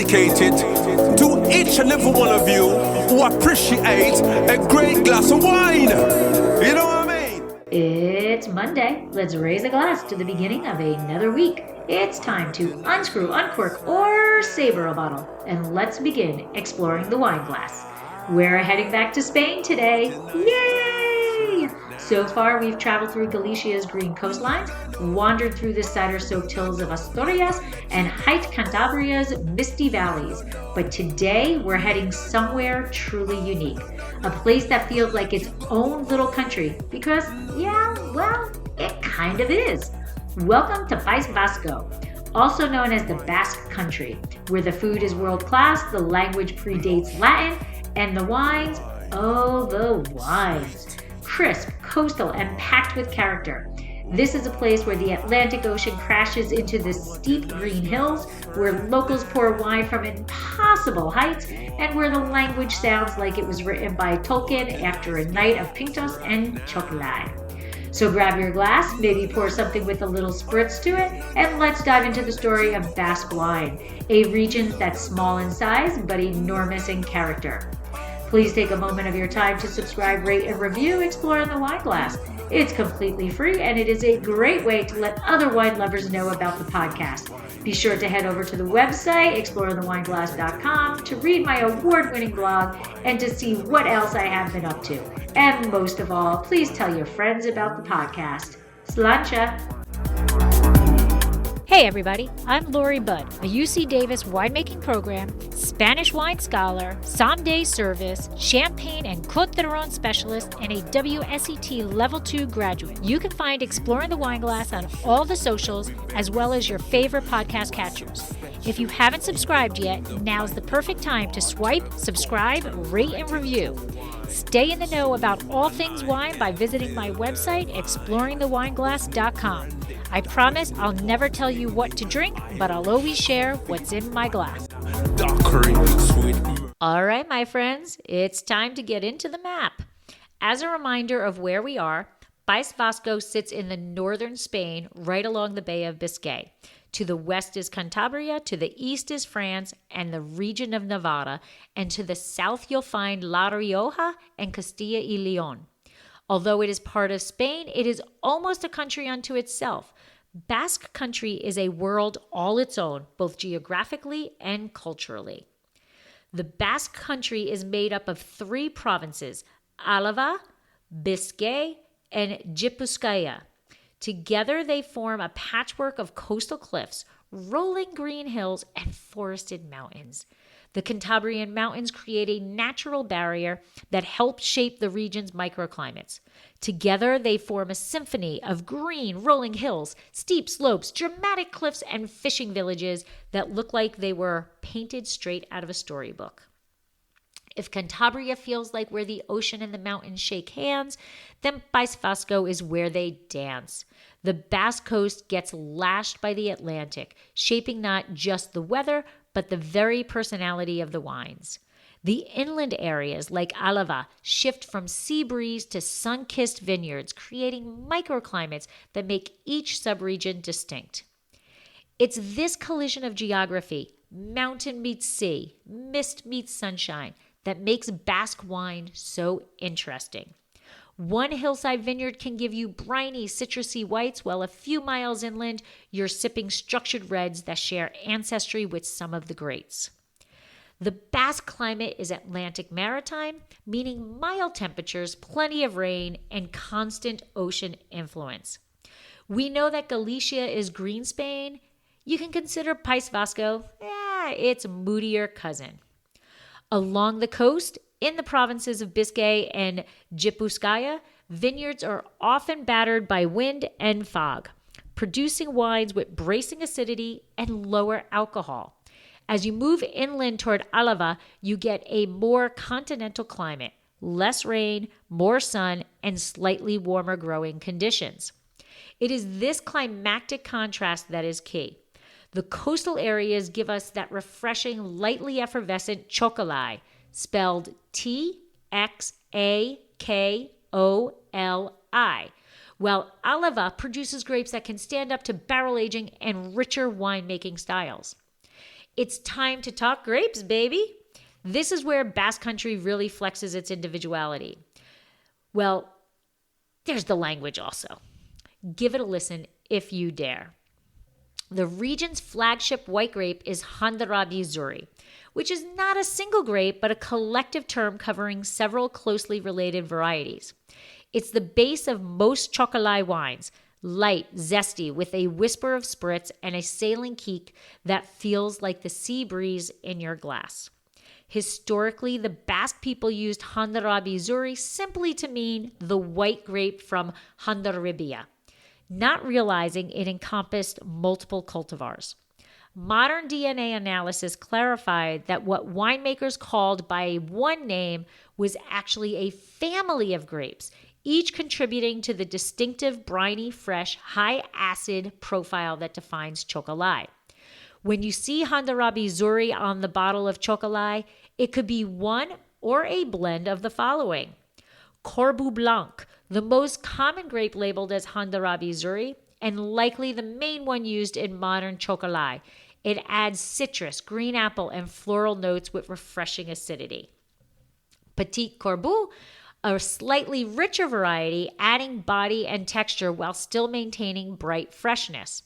dedicated to each and every one of you who appreciate a great glass of wine. You know what I mean? It's Monday. Let's raise a glass to the beginning of another week. It's time to unscrew, uncork, or saber a bottle. And let's begin exploring the wine glass. We're heading back to Spain today. Yay! So far, we've traveled through Galicia's green coastlines, wandered through the cider-soaked hills of Asturias, and hiked Cantabria's misty valleys. But today, we're heading somewhere truly unique. A place that feels like its own little country. Because, it kind of is. Welcome to País Vasco, also known as the Basque Country, where the food is world-class, the language predates Latin, and the wines, the wines. Crisp, coastal, and packed with character. This is a place where the Atlantic Ocean crashes into the steep green hills, where locals pour wine from impossible heights, and where the language sounds like it was written by Tolkien after a night of pintxos and Txakoli. So grab your glass, maybe pour something with a little spritz to it, and let's dive into the story of Basque wine, a region that's small in size but enormous in character. Please take a moment of your time to subscribe, rate, and review Exploring the Wine Glass. It's completely free, and it is a great way to let other wine lovers know about the podcast. Be sure to head over to the website, exploringthewineglass.com, to read my award-winning blog and to see what else I have been up to. And most of all, please tell your friends about the podcast. Slancha! Hey everybody, I'm Lori Budd, a UC Davis winemaking program, Spanish wine scholar, sommelier service, champagne and Côte d'Aron specialist, and a WSET Level 2 graduate. You can find Exploring the Wine Glass on all the socials, as well as your favorite podcast catchers. If you haven't subscribed yet, now's the perfect time to swipe, subscribe, rate, and review. Stay in the know about all things wine by visiting my website, exploringthewineglass.com. I promise I'll never tell you what to drink, but I'll always share what's in my glass. All right, my friends, it's time to get into the map. As a reminder of where we are, País Vasco sits in the northern Spain, right along the Bay of Biscay. To the west is Cantabria, to the east is France and the region of Navarra, and to the south you'll find La Rioja and Castilla y León. Although it is part of Spain, it is almost a country unto itself. Basque Country is a world all its own, both geographically and culturally. The Basque Country is made up of 3 provinces, Álava, Biscay, and Gipuzkoa. Together they form a patchwork of coastal cliffs, rolling green hills, and forested mountains. The Cantabrian mountains create a natural barrier that helps shape the region's microclimates. Together, they form a symphony of green, rolling hills, steep slopes, dramatic cliffs, and fishing villages that look like they were painted straight out of a storybook. If Cantabria feels like where the ocean and the mountains shake hands, then País Vasco is where they dance. The Basque Coast gets lashed by the Atlantic, shaping not just the weather, but the very personality of the wines. The inland areas, like Álava, shift from sea breeze to sun-kissed vineyards, creating microclimates that make each subregion distinct. It's this collision of geography, mountain meets sea, mist meets sunshine, that makes Basque wine so interesting. One hillside vineyard can give you briny, citrusy whites, while a few miles inland, you're sipping structured reds that share ancestry with some of the greats. The Basque climate is Atlantic maritime, meaning mild temperatures, plenty of rain, and constant ocean influence. We know that Galicia is green Spain. You can consider País Vasco, its moodier cousin. Along the coast, in the provinces of Biscay and Gipuzkoa, vineyards are often battered by wind and fog, producing wines with bracing acidity and lower alcohol. As you move inland toward Álava, you get a more continental climate, less rain, more sun, and slightly warmer growing conditions. It is this climactic contrast that is key. The coastal areas give us that refreshing, lightly effervescent Txakoli, spelled Txakoli, while Álava produces grapes that can stand up to barrel aging and richer winemaking styles. It's time to talk grapes, baby. This is where Basque Country really flexes its individuality. Well, there's the language also. Give it a listen if you dare. The region's flagship white grape is Handarabi Zuri, which is not a single grape, but a collective term covering several closely related varieties. It's the base of most Txakoli wines, light, zesty, with a whisper of spritz and a sailing kick that feels like the sea breeze in your glass. Historically, the Basque people used Handarabi Zuri simply to mean the white grape from Handaribia, not realizing it encompassed multiple cultivars. Modern DNA analysis clarified that what winemakers called by one name was actually a family of grapes, each contributing to the distinctive briny, fresh, high-acid profile that defines Txakoli. When you see Handarabi Zuri on the bottle of Txakoli, it could be one or a blend of the following. Corbu Blanc, the most common grape labeled as Handarabi Zuri, and likely the main one used in modern Txakoli. It adds citrus, green apple, and floral notes with refreshing acidity. Petit Corbu, a slightly richer variety, adding body and texture while still maintaining bright freshness.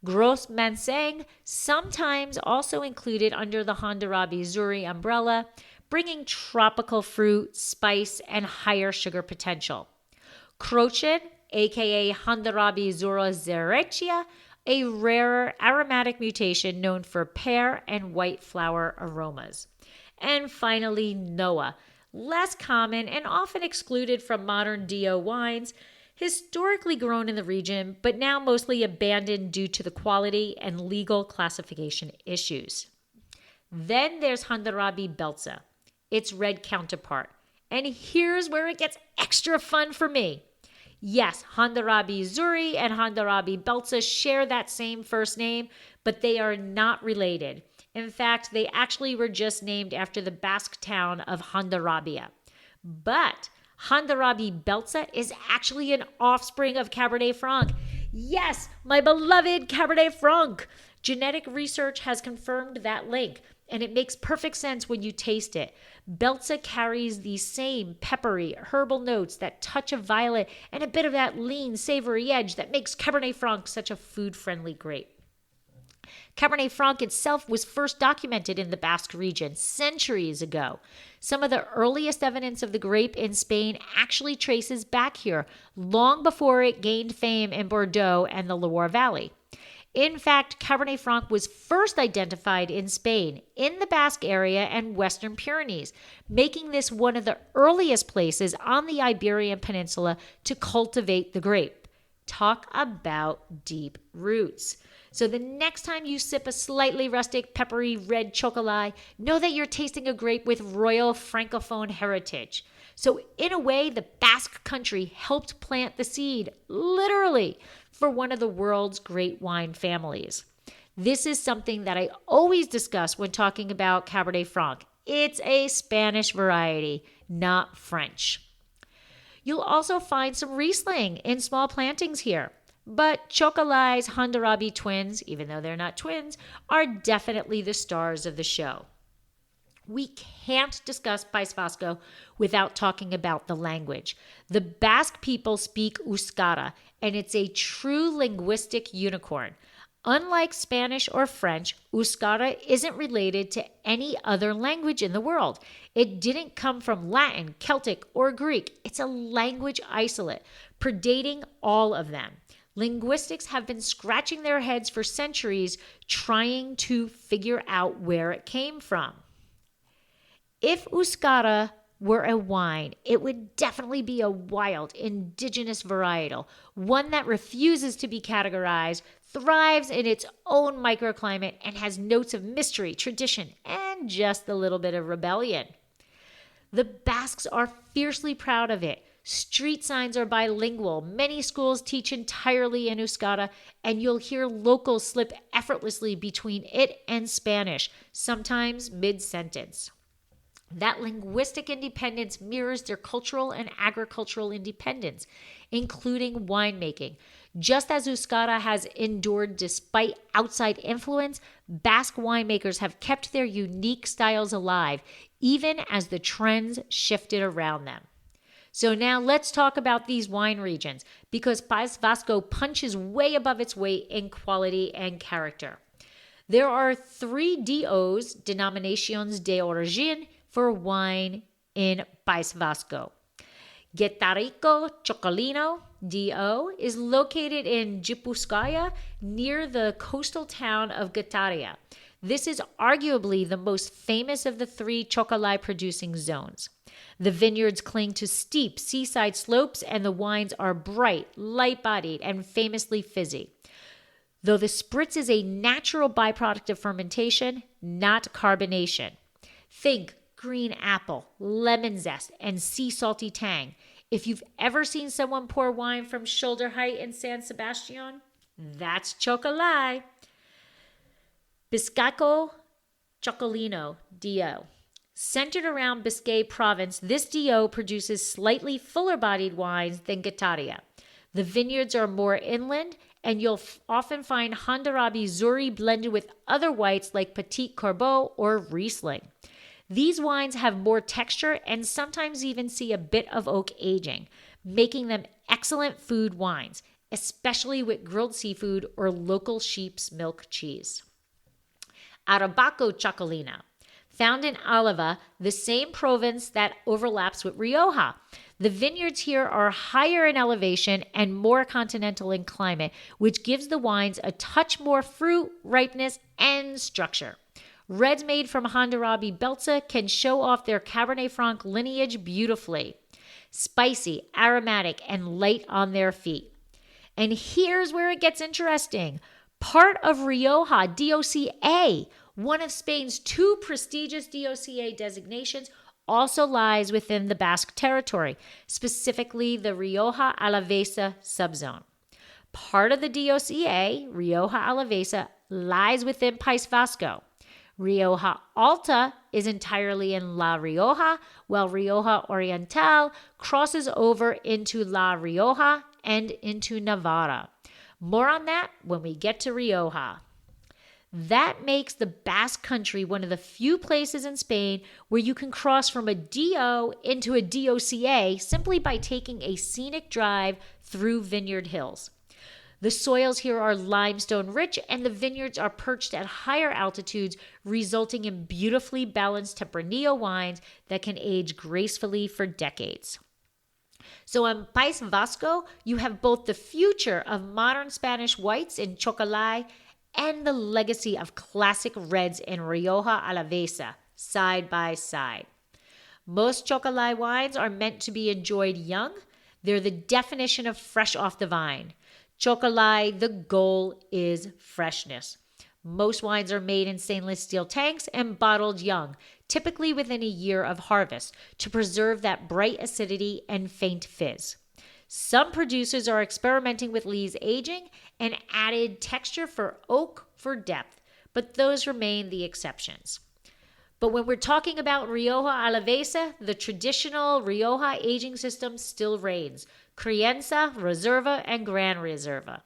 Gros Manseng, sometimes also included under the Handarabi Zuri umbrella, bringing tropical fruit, spice, and higher sugar potential. Crochet, aka Handarabi Zura Zerechia, a rarer aromatic mutation known for pear and white flower aromas. And finally, Noah, less common and often excluded from modern DO wines, historically grown in the region, but now mostly abandoned due to the quality and legal classification issues. Then there's Handarabi Beltza, its red counterpart. And here's where it gets extra fun for me. Yes, Handarabi Zuri and Handarabi Beltza share that same first name, but they are not related. In fact, they actually were just named after the Basque town of Handarabia. But Handarabi Beltza is actually an offspring of Cabernet Franc. Yes, my beloved Cabernet Franc. Genetic research has confirmed that link, and it makes perfect sense when you taste it. Beltza carries the same peppery, herbal notes, that touch of violet, and a bit of that lean, savory edge that makes Cabernet Franc such a food-friendly grape. Cabernet Franc itself was first documented in the Basque region centuries ago. Some of the earliest evidence of the grape in Spain actually traces back here, long before it gained fame in Bordeaux and the Loire Valley. In fact, Cabernet Franc was first identified in Spain, in the Basque area and Western Pyrenees, making this one of the earliest places on the Iberian Peninsula to cultivate the grape. Talk about deep roots. So the next time you sip a slightly rustic, peppery red Txakoli, know that you're tasting a grape with royal Francophone heritage. So in a way, the Basque Country helped plant the seed, literally, for one of the world's great wine families. This is something that I always discuss when talking about Cabernet Franc. It's a Spanish variety, not French. You'll also find some Riesling in small plantings here. But Txakoli's Handarabi twins, even though they're not twins, are definitely the stars of the show. We can't discuss País Vasco without talking about the language. The Basque people speak Euskara, and it's a true linguistic unicorn. Unlike Spanish or French, Euskara isn't related to any other language in the world. It didn't come from Latin, Celtic, or Greek. It's a language isolate, predating all of them. Linguistics have been scratching their heads for centuries trying to figure out where it came from. If Euskara were a wine, it would definitely be a wild, indigenous varietal, one that refuses to be categorized, thrives in its own microclimate, and has notes of mystery, tradition, and just a little bit of rebellion. The Basques are fiercely proud of it. Street signs are bilingual. Many schools teach entirely in Euskara, and you'll hear locals slip effortlessly between it and Spanish, sometimes mid-sentence. That linguistic independence mirrors their cultural and agricultural independence, including winemaking. Just as Euskara has endured despite outside influence, Basque winemakers have kept their unique styles alive, even as the trends shifted around them. So now let's talk about these wine regions, because País Vasco punches way above its weight in quality and character. There are 3 DOs, denominations de origine, for wine in País Vasco. Guetarrico Txakolino, DO, is located in Gipuzkoa near the coastal town of Getaria. This is arguably the most famous of the 3 Txakoli producing zones. The vineyards cling to steep seaside slopes, and the wines are bright, light-bodied, and famously fizzy. Though the spritz is a natural byproduct of fermentation, not carbonation. Think green apple, lemon zest, and sea salty tang. If you've ever seen someone pour wine from shoulder height in San Sebastian, that's Txakoli. Bizkaiko Txakolino, DO. Centered around Biscay province, this DO produces slightly fuller-bodied wines than Getaria. The vineyards are more inland, and you'll often find Handarabi Zuri blended with other whites like Petit Corbeau or Riesling. These wines have more texture and sometimes even see a bit of oak aging, making them excellent food wines, especially with grilled seafood or local sheep's milk cheese. Arabaco Txakolina. Found in Álava, the same province that overlaps with Rioja. The vineyards here are higher in elevation and more continental in climate, which gives the wines a touch more fruit, ripeness, and structure. Reds made from Handarabi Belza can show off their Cabernet Franc lineage beautifully. Spicy, aromatic, and light on their feet. And here's where it gets interesting. Part of Rioja DOCA, one of Spain's 2 prestigious DOCA designations, also lies within the Basque territory, specifically the Rioja Alavesa subzone. Part of the DOCA, Rioja Alavesa, lies within País Vasco. Rioja Alta is entirely in La Rioja, while Rioja Oriental crosses over into La Rioja and into Navarra. More on that when we get to Rioja. That makes the Basque Country one of the few places in Spain where you can cross from a DO into a DOCA simply by taking a scenic drive through vineyard hills. The soils here are limestone rich, and the vineyards are perched at higher altitudes, resulting in beautifully balanced Tempranillo wines that can age gracefully for decades. So in País Vasco, you have both the future of modern Spanish whites in Txakoli and the legacy of classic reds in Rioja Alavesa, side by side. Most Txakoli wines are meant to be enjoyed young. They're the definition of fresh off the vine. Txakoli, the goal is freshness. Most wines are made in stainless steel tanks and bottled young, typically within a year of harvest, to preserve that bright acidity and faint fizz. Some producers are experimenting with lees aging and added texture for oak for depth, but those remain the exceptions. But when we're talking about Rioja Alavesa, the traditional Rioja aging system still reigns. Crianza, Reserva, and Gran Reserva.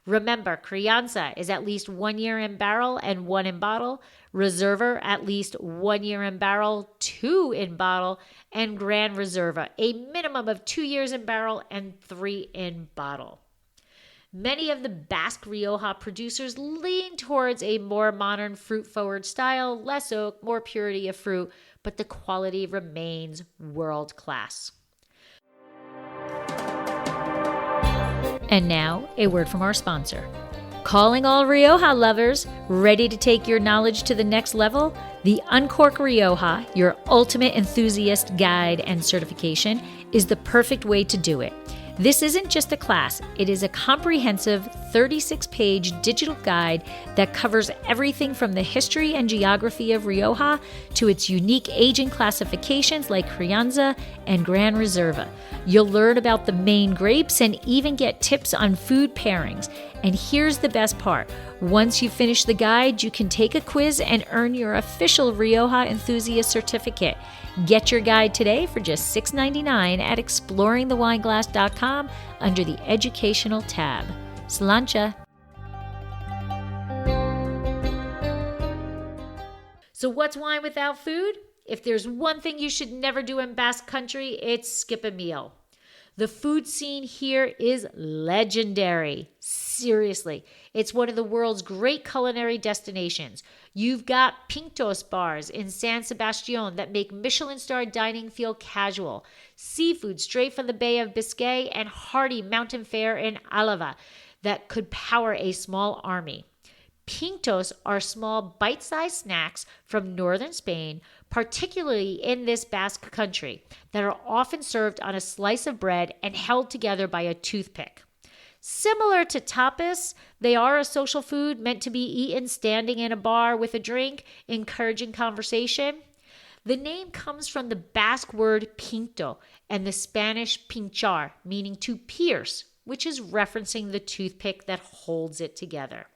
Remember, Crianza is at least 1 year in barrel and 1 in bottle. Reserva, at least 1 year in barrel, 2 in bottle. And Gran Reserva, a minimum of 2 years in barrel and 3 in bottle. Many of the Basque Rioja producers lean towards a more modern fruit-forward style, less oak, more purity of fruit, but the quality remains world-class. And now, a word from our sponsor. Calling all Rioja lovers, ready to take your knowledge to the next level? The Uncork Rioja, your ultimate enthusiast guide and certification, is the perfect way to do it. This isn't just a class, it is a comprehensive 36-page digital guide that covers everything from the history and geography of Rioja to its unique aging classifications like Crianza and Gran Reserva. You'll learn about the main grapes and even get tips on food pairings. And here's the best part. Once you finish the guide, you can take a quiz and earn your official Rioja Enthusiast Certificate. Get your guide today for just $6.99 at exploringthewineglass.com under the Educational tab. Slancha. So what's wine without food? If there's one thing you should never do in Basque Country, it's skip a meal. The food scene here is legendary. Seriously, it's one of the world's great culinary destinations. You've got pintxos bars in San Sebastian that make Michelin-starred dining feel casual, seafood straight from the Bay of Biscay, and hearty mountain fare in Álava that could power a small army. Pintxos are small bite-sized snacks from northern Spain, particularly in this Basque country, that are often served on a slice of bread and held together by a toothpick. Similar to tapas, they are a social food meant to be eaten standing in a bar with a drink, encouraging conversation. The name comes from the Basque word pinto and the Spanish pinchar, meaning to pierce, which is referencing the toothpick that holds it together.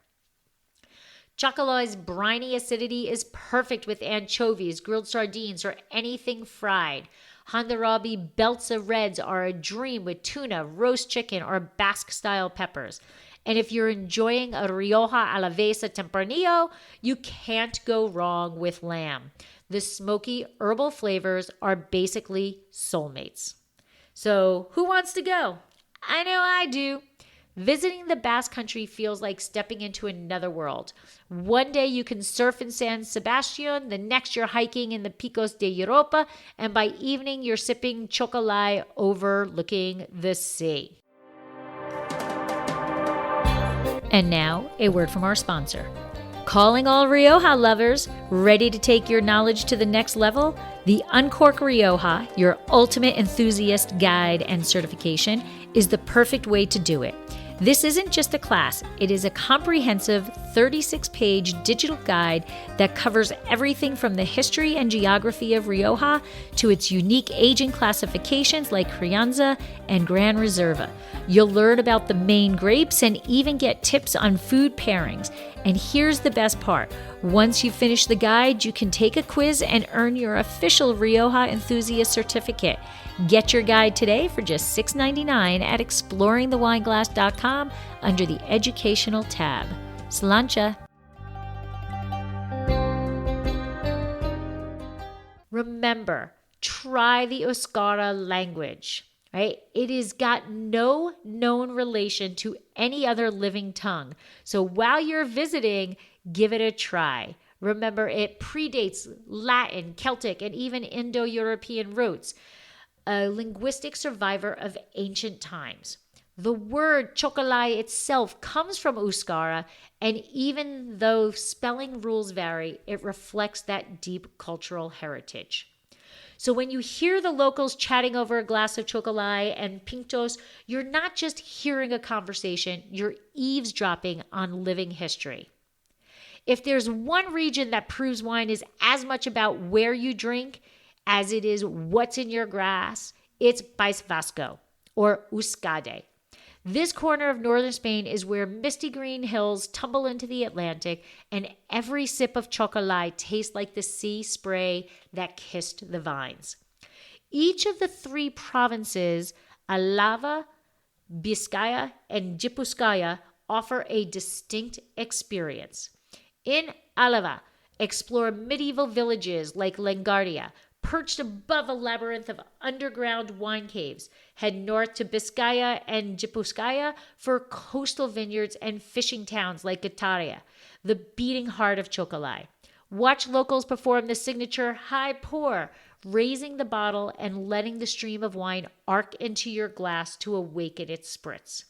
Txakoli's briny acidity is perfect with anchovies, grilled sardines, or anything fried. Handarabi belts of reds are a dream with tuna, roast chicken, or Basque-style peppers. And if you're enjoying a Rioja Alavesa Tempranillo, you can't go wrong with lamb. The smoky herbal flavors are basically soulmates. So who wants to go? I know I do. Visiting the Basque Country feels like stepping into another world. One day you can surf in San Sebastian, the next you're hiking in the Picos de Europa, and by evening you're sipping Txakoli overlooking the sea. And now, a word from our sponsor. Calling all Rioja lovers, ready to take your knowledge to the next level? The Uncork Rioja, your ultimate enthusiast guide and certification, is the perfect way to do it. This isn't just a class, it is a comprehensive 36-page digital guide that covers everything from the history and geography of Rioja to its unique aging classifications like Crianza and Gran Reserva. You'll learn about the main grapes and even get tips on food pairings. And here's the best part. Once you finish the guide, you can take a quiz and earn your official Rioja Enthusiast certificate. Get your guide today for just $6.99 at exploringthewineglass.com under the Educational tab. Slancha. Remember, try the Euskara language. Right? It has got no known relation to any other living tongue. So while you're visiting, give it a try. Remember, it predates Latin, Celtic, and even Indo-European roots. A linguistic survivor of ancient times. The word Txakoli itself comes from Euskara, and even though spelling rules vary, it reflects that deep cultural heritage. So when you hear the locals chatting over a glass of Txakoli and pintxos, you're not just hearing a conversation, you're eavesdropping on living history. If there's one region that proves wine is as much about where you drink as it is what's in your glass, it's País Vasco, or Euskadi. This corner of northern Spain is where misty green hills tumble into the Atlantic, and every sip of Txakoli tastes like the sea spray that kissed the vines. Each of the three provinces, Álava, Biscaya, and Gipuzkoa, offer a distinct experience. In Álava, explore medieval villages like Langardia, perched above a labyrinth of underground wine caves. Head north to Biscaya and Gipuzkoa for coastal vineyards and fishing towns like Getaria, the beating heart of Txakoli. Watch locals perform the signature high pour, raising the bottle and letting the stream of wine arc into your glass to awaken its spritz.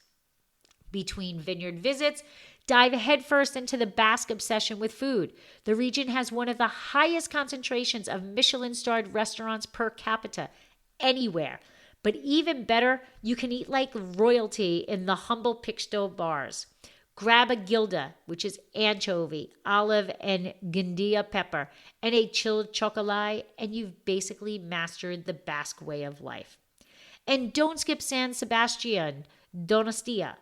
Between vineyard visits, dive headfirst into the Basque obsession with food. The region has one of the highest concentrations of Michelin-starred restaurants per capita anywhere. But even better, you can eat like royalty in the humble picto bars. Grab a gilda, which is anchovy, olive, and guindilla pepper, and a chilled Txakoli, and you've basically mastered the Basque way of life. And don't skip San Sebastian, Donostia.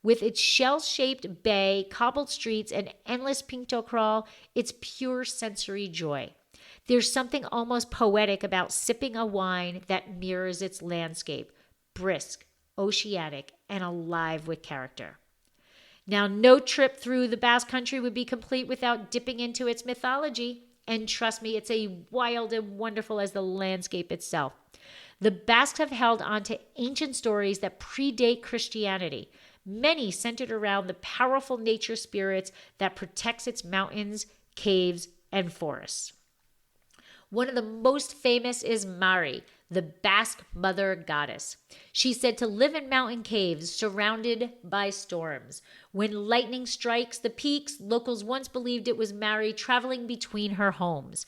With its shell-shaped bay, cobbled streets, and endless pinto crawl, it's pure sensory joy. There's something almost poetic about sipping a wine that mirrors its landscape, brisk, oceanic, and alive with character. Now, no trip through the Basque Country would be complete without dipping into its mythology. And trust me, it's as wild and wonderful as the landscape itself. The Basques have held on to ancient stories that predate Christianity, many centered around the powerful nature spirits that protects its mountains, caves, and forests. One of the most famous is Mari, the Basque mother goddess. She's said to live in mountain caves surrounded by storms. When lightning strikes the peaks, locals once believed it was Mari traveling between her homes.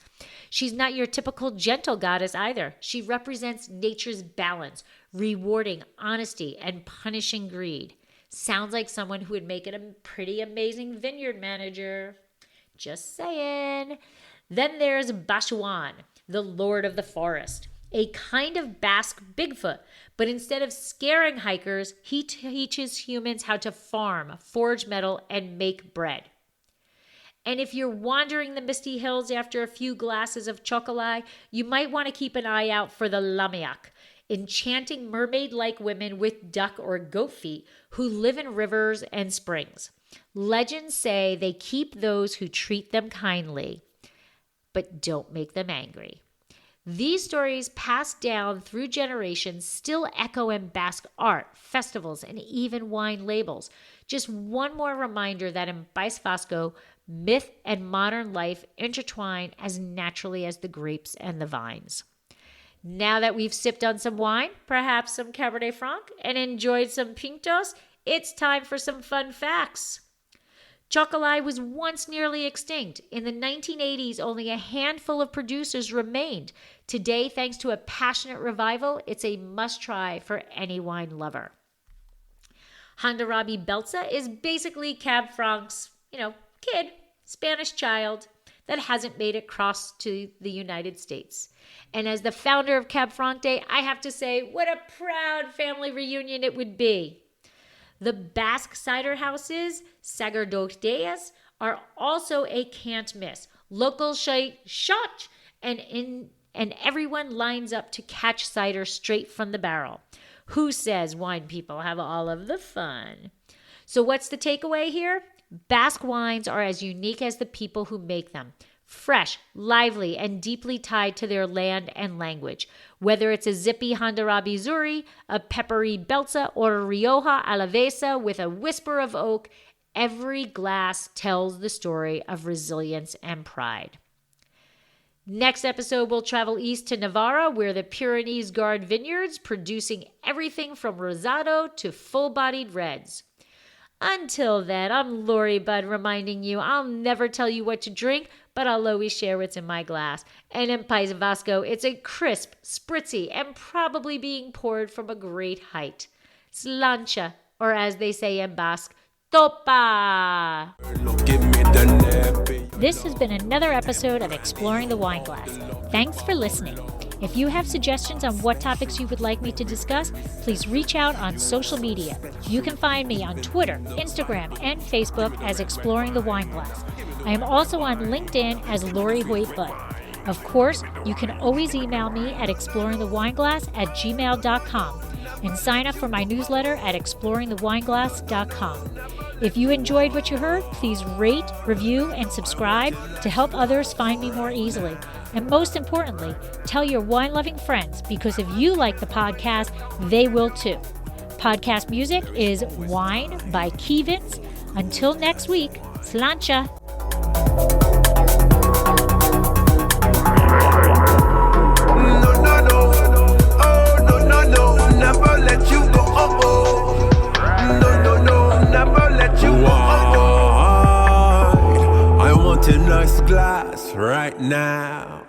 She's not your typical gentle goddess either. She represents nature's balance, rewarding honesty and punishing greed. Sounds like someone who would make it a pretty amazing vineyard manager. Just saying. Then there's Bashuan, the Lord of the Forest, a kind of Basque Bigfoot, but instead of scaring hikers, he teaches humans how to farm, forge metal, and make bread. And if you're wandering the misty hills after a few glasses of Txakoli, you might want to keep an eye out for the Lamiak, enchanting mermaid-like women with duck or goat feet who live in rivers and springs. Legends say they keep those who treat them kindly, but don't make them angry. These stories passed down through generations still echo in Basque art, festivals, and even wine labels. Just one more reminder that in País Vasco, myth and modern life intertwine as naturally as the grapes and the vines. Now that we've sipped on some wine, perhaps some Cabernet Franc, and enjoyed some pintxos, it's time for some fun facts. Txakoli was once nearly extinct. In the 1980s, only a handful of producers remained. Today, thanks to a passionate revival, it's a must-try for any wine lover. Handarabi Beltza is basically Cab Franc's, kid, Spanish child that hasn't made it across to the United States. And as the founder of Cab Franc Day, I have to say, what a proud family reunion it would be. The Basque cider houses, sacer-dotes, are also a can't miss. Locals say shot, and everyone lines up to catch cider straight from the barrel. Who says wine people have all of the fun? So what's the takeaway here? Basque wines are as unique as the people who make them. Fresh, lively, and deeply tied to their land and language. Whether it's a zippy Handarabi Zuri, a peppery Beltza, or a Rioja Alavesa with a whisper of oak, every glass tells the story of resilience and pride. Next episode, we'll travel east to Navarra, where the Pyrenees guard vineyards, producing everything from Rosado to full-bodied reds. Until then, I'm Lori Budd reminding you I'll never tell you what to drink, but I'll always share what's in my glass. And in País Vasco, it's a crisp, spritzy, and probably being poured from a great height. Slancha, or as they say in Basque, topa! This has been another episode of Exploring the Wine Glass. Thanks for listening. If you have suggestions on what topics you would like me to discuss, please reach out on social media. You can find me on Twitter, Instagram, and Facebook as Exploring the Wine Glass. I am also on LinkedIn as Lori Hoyt Budd. Of course, you can always email me at exploringthewineglass@gmail.com and sign up for my newsletter at exploringthewineglass.com. If you enjoyed what you heard, please rate, review, and subscribe to help others find me more easily. And most importantly, tell your wine-loving friends, because if you like the podcast, they will too. Podcast music is Wine by Kevins. Until next week, slancha! Never let you go. Never let you go. I want a nice glass right now.